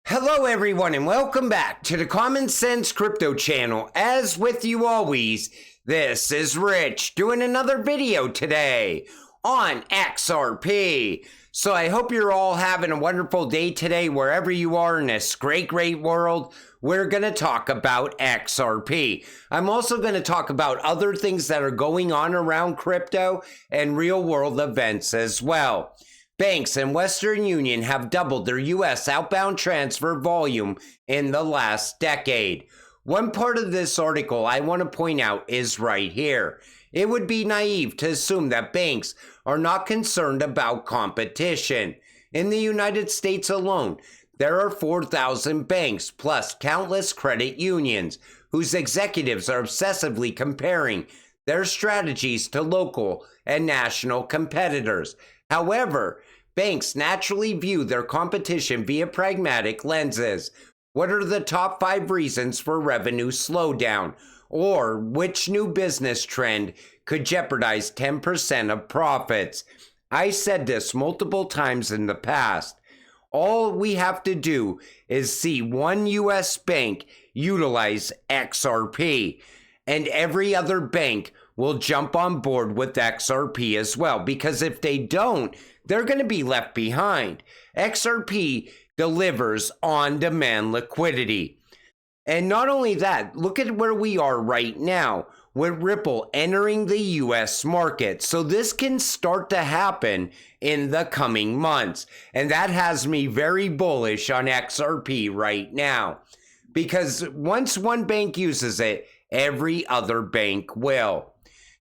Hello everyone and welcome back to the Common Sense Crypto channel. As with you always, this is Rich doing another video today on XRP. So I hope you're all having a wonderful day today wherever you are in this great world. We're going to talk about XRP. I'm also going to talk about other things that are going on around crypto and real world events as well. Banks and Western Union have doubled their U.S. outbound transfer volume in the last decade. One part of this article I want to point out is right here. It would be naive to assume that banks are not concerned about competition. In the United States alone, there are 4,000 banks plus countless credit unions whose executives are obsessively comparing their strategies to local and national competitors. However, banks naturally view their competition via pragmatic lenses. What are the top 5 reasons for revenue slowdown? Or which new business trend could jeopardize 10% of profits? I said this multiple times in the past. All we have to do is see one U.S. bank utilize XRP, and every other bank will jump on board with XRP as well, because if they don't, they're going to be left behind. XRP delivers on-demand liquidity. And not only that, look at where we are right now with Ripple entering the US market. So this can start to happen in the coming months. And that has me very bullish on XRP right now. Because once one bank uses it, every other bank will.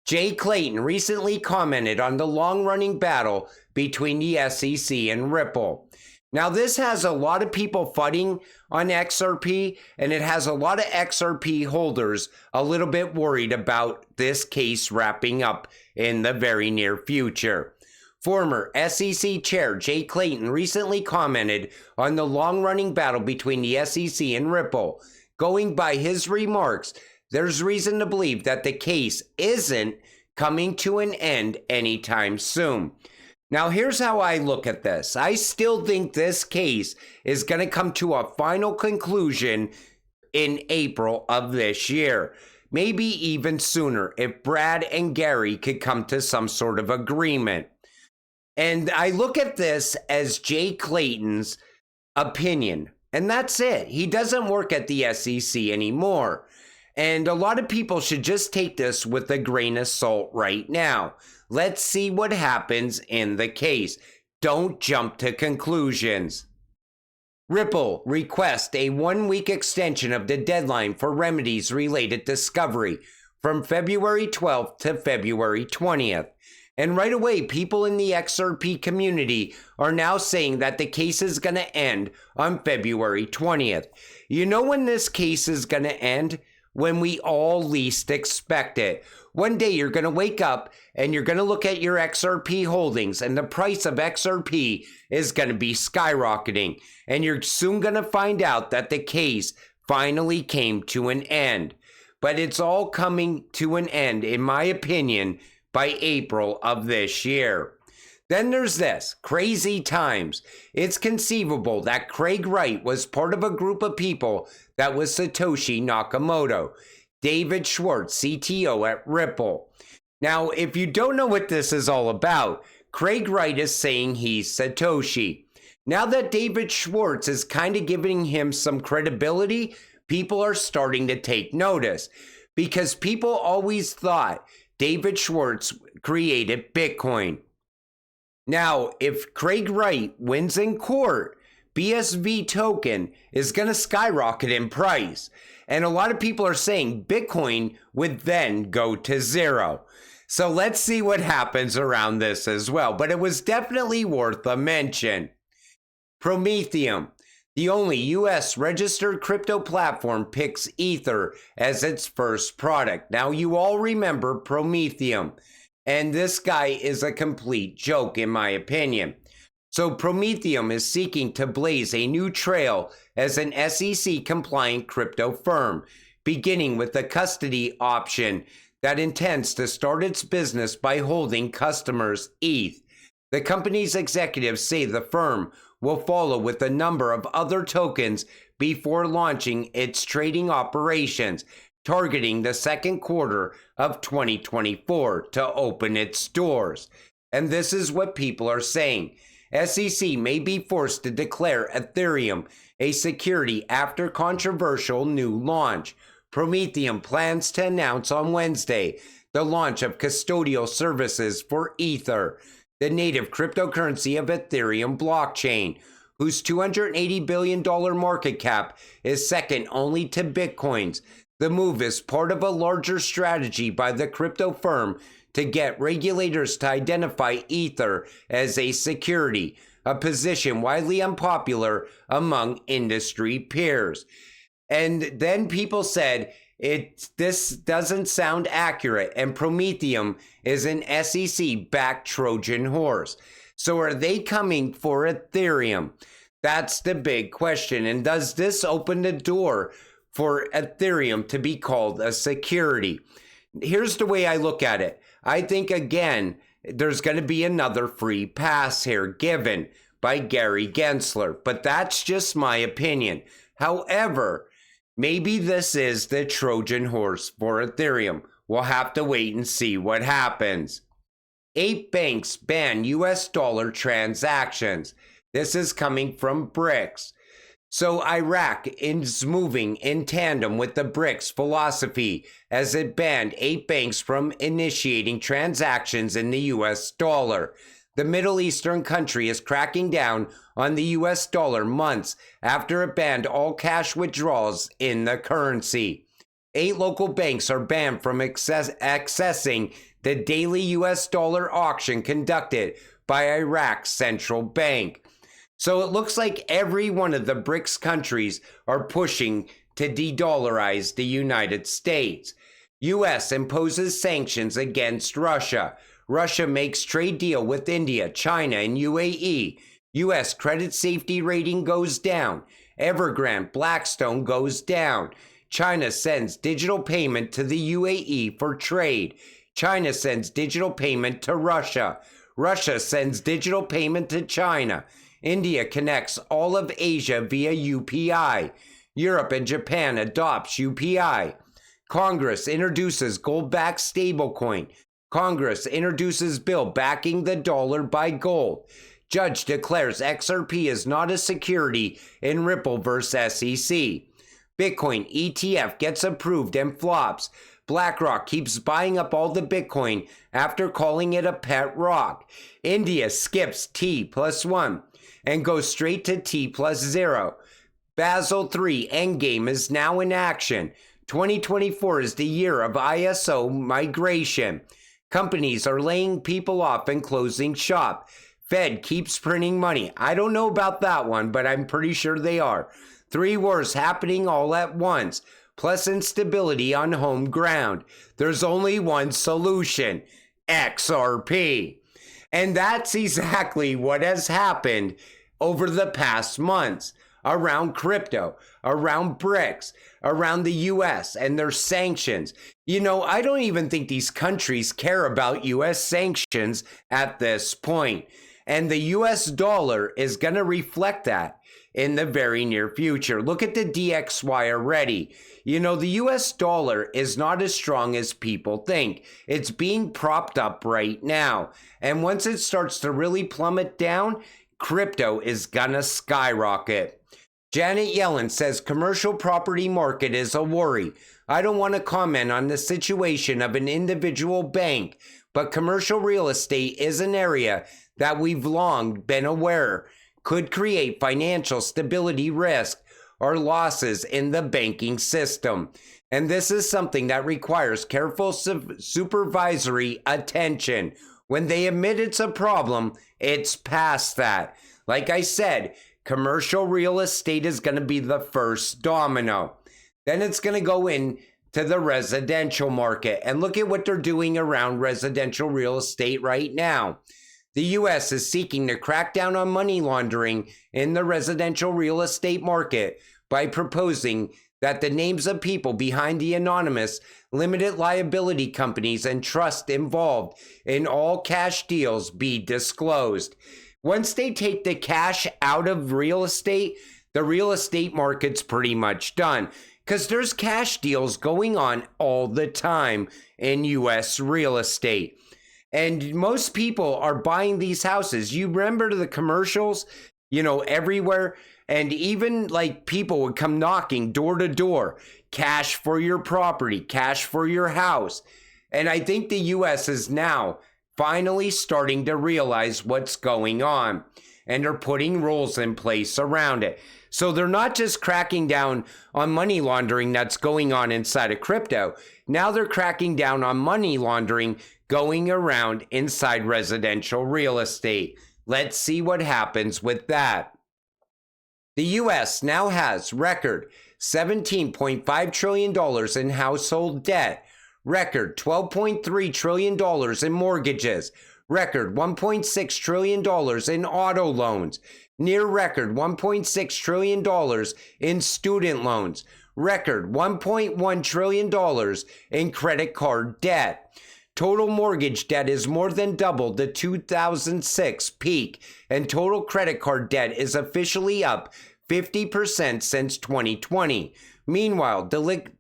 Jay Clayton recently commented on the long-running battle between the SEC and Ripple. Now, this has a lot of people fighting on XRP, and it has a lot of XRP holders a little bit worried about this case wrapping up in the very near future. Former SEC Chair Jay Clayton recently commented on the long-running battle between the SEC and Ripple. Going by his remarks, there's reason to believe that the case isn't coming to an end anytime soon. Now, here's how I look at this. I still think this case is going to come to a final conclusion in April of this year. Maybe even sooner if Brad and Gary could come to some sort of agreement. And I look at this as Jay Clayton's opinion. And that's it. He doesn't work at the SEC anymore. And a lot of people should just take this with a grain of salt right now. Let's see what happens in the case. Don't jump to conclusions. Ripple requests a 1-week extension of the deadline for remedies related discovery from February 12th to February 20th. And right away, people in the XRP community are now saying that the case is going to end on February 20th. You know when this case is going to end? When we all least expect it. One day you're going to wake up and you're going to look at your XRP holdings and the price of XRP is going to be skyrocketing. And you're soon going to find out that the case finally came to an end. But it's all coming to an end, in my opinion, by April of this year. Then there's this, crazy times. It's conceivable that Craig Wright was part of a group of people that was Satoshi Nakamoto, David Schwartz, CTO at Ripple. Now, if you don't know what this is all about, Craig Wright is saying he's Satoshi. Now that David Schwartz is kind of giving him some credibility, people are starting to take notice because people always thought David Schwartz created Bitcoin. Now, if Craig Wright wins in court, BSV token is going to skyrocket in price. And a lot of people are saying Bitcoin would then go to zero. So let's see what happens around this as well. But it was definitely worth a mention. Prometheum, the only US registered crypto platform, picks Ether as its first product. Now, you all remember Prometheum. And this guy is a complete joke, in my opinion. So Prometheum is seeking to blaze a new trail as an SEC-compliant crypto firm, beginning with a custody option that intends to start its business by holding customers' ETH. The company's executives say the firm will follow with a number of other tokens before launching its trading operations, targeting the second quarter of 2024 to open its doors. And this is what people are saying. SEC may be forced to declare Ethereum a security after controversial new launch. Prometheum plans to announce on Wednesday the launch of custodial services for Ether, the native cryptocurrency of Ethereum blockchain, whose $280 billion market cap is second only to Bitcoin's. The move is part of a larger strategy by the crypto firm to get regulators to identify Ether as a security, a position widely unpopular among industry peers. And then people said, this doesn't sound accurate, and Prometheum is an SEC-backed Trojan horse. So are they coming for Ethereum? That's the big question. And does this open the door for Ethereum to be called a security? Here's the way I look at it. I think, again, there's going to be another free pass here given by Gary Gensler, but that's just my opinion. However, maybe this is the Trojan horse for Ethereum. We'll have to wait and see what happens. 8 banks ban US dollar transactions. This is coming from BRICS. So Iraq is moving in tandem with the BRICS philosophy as it banned 8 banks from initiating transactions in the US dollar. The Middle Eastern country is cracking down on the US dollar months after it banned all cash withdrawals in the currency. 8 local banks are banned from accessing the daily US dollar auction conducted by Iraq's central bank. So it looks like every one of the BRICS countries are pushing to de-dollarize the United States. US imposes sanctions against Russia. Russia makes trade deal with India, China, and UAE. US credit safety rating goes down. Evergrande, Blackstone goes down. China sends digital payment to the UAE for trade. China sends digital payment to Russia. Russia sends digital payment to China. India connects all of Asia via UPI. Europe and Japan adopts UPI. Congress introduces gold-backed stablecoin. Congress introduces bill backing the dollar by gold. Judge declares XRP is not a security in Ripple vs. SEC. Bitcoin ETF gets approved and flops. BlackRock keeps buying up all the Bitcoin after calling it a pet rock. India skips T+1 and goes straight to T+0. Basel III Endgame is now in action. 2024 is the year of ISO migration. Companies are laying people off and closing shop. Fed keeps printing money. I don't know about that one, but I'm pretty sure they are. 3 wars happening all at once, plus instability on home ground. There's only one solution: XRP. And that's exactly what has happened over the past months around crypto, around BRICS, around the US and their sanctions. You know, I don't even think these countries care about US sanctions at this point. And the US dollar is going to reflect that in the very near future. Look at the DXY already. You know, the US dollar is not as strong as people think. It's being propped up right now. And once it starts to really plummet down, crypto is gonna skyrocket. Janet Yellen says commercial property market is a worry. I don't want to comment on the situation of an individual bank, but commercial real estate is an area that we've long been aware could create financial stability risk or losses in the banking system. And this is something that requires careful supervisory attention. When they admit it's a problem, it's past that. Like I said, commercial real estate is going to be the first domino. Then it's going to go into the residential market. And look at what they're doing around residential real estate right now. The U.S. is seeking to crack down on money laundering in the residential real estate market by proposing that the names of people behind the anonymous limited liability companies and trusts involved in all cash deals be disclosed. Once they take the cash out of real estate, the real estate market's pretty much done. Because there's cash deals going on all the time in U.S. real estate. And most people are buying these houses. You remember the commercials, everywhere? And even like people would come knocking door to door, cash for your property, cash for your house. And I think the U.S. is now finally starting to realize what's going on, and they're putting rules in place around it. So they're not just cracking down on money laundering that's going on inside of crypto. Now they're cracking down on money laundering going around inside residential real estate. Let's see what happens with that. The U.S. now has record $17.5 trillion in household debt, record $12.3 trillion in mortgages, record $1.6 trillion in auto loans, near record $1.6 trillion in student loans, record $1.1 trillion in credit card debt. Total mortgage debt is more than double the 2006 peak, and total credit card debt is officially up 50% since 2020. Meanwhile,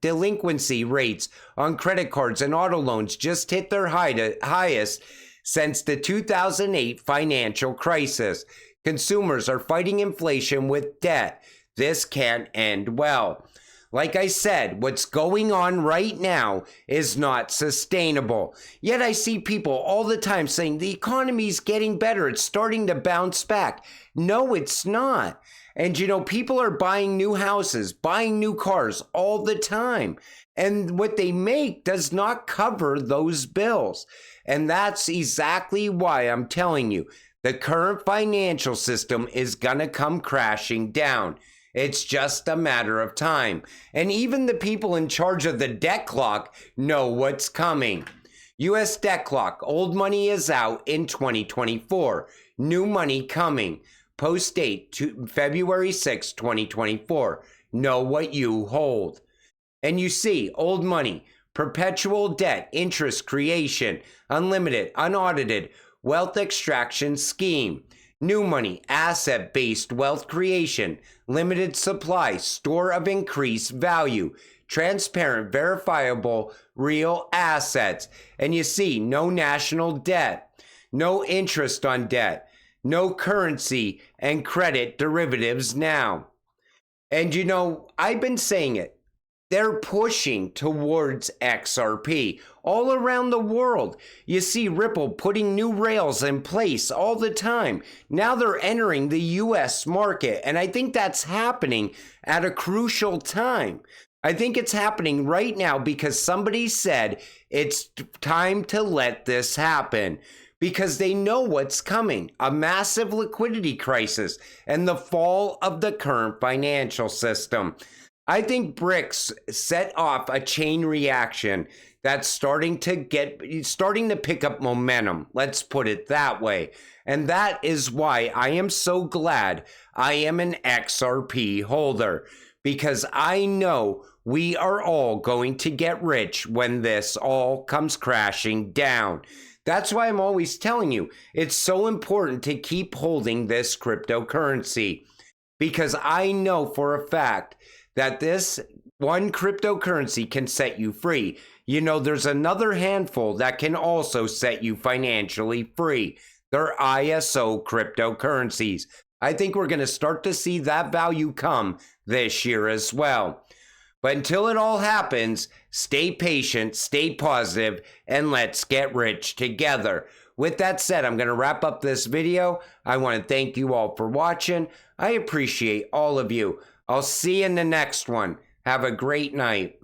delinquency rates on credit cards and auto loans just hit their highest since the 2008 financial crisis. Consumers are fighting inflation with debt. This can't end well. Like I said, what's going on right now is not sustainable. Yet I see people all the time saying the economy's getting better. It's starting to bounce back. No, it's not. And people are buying new houses, buying new cars all the time. And what they make does not cover those bills. And that's exactly why I'm telling you, the current financial system is going to come crashing down. It's just a matter of time. And even the people in charge of the debt clock know what's coming. U.S. debt clock, old money is out in 2024. New money coming. Post date to February 6, 2024. Know what you hold. And you see, old money, perpetual debt, interest creation, unlimited, unaudited, wealth extraction scheme. New money, asset-based wealth creation, limited supply, store of increased value, transparent, verifiable, real assets. And you see, no national debt, no interest on debt, no currency and credit derivatives now. And I've been saying it. They're pushing towards XRP all around the world. You see Ripple putting new rails in place all the time. Now they're entering the US market, and I think that's happening at a crucial time. I think it's happening right now because somebody said it's time to let this happen. Because they know what's coming, a massive liquidity crisis and the fall of the current financial system. I think BRICS set off a chain reaction that's starting to pick up momentum. Let's put it that way. And that is why I am so glad I am an XRP holder, because I know we are all going to get rich when this all comes crashing down. That's why I'm always telling you, it's so important to keep holding this cryptocurrency, because I know for a fact that this one cryptocurrency can set you free. There's another handful that can also set you financially free. They're ISO cryptocurrencies. I think we're going to start to see that value come this year as well. But until it all happens, stay patient, stay positive, and let's get rich together. With that said, I'm going to wrap up this video. I want to thank you all for watching. I appreciate all of you. I'll see you in the next one. Have a great night.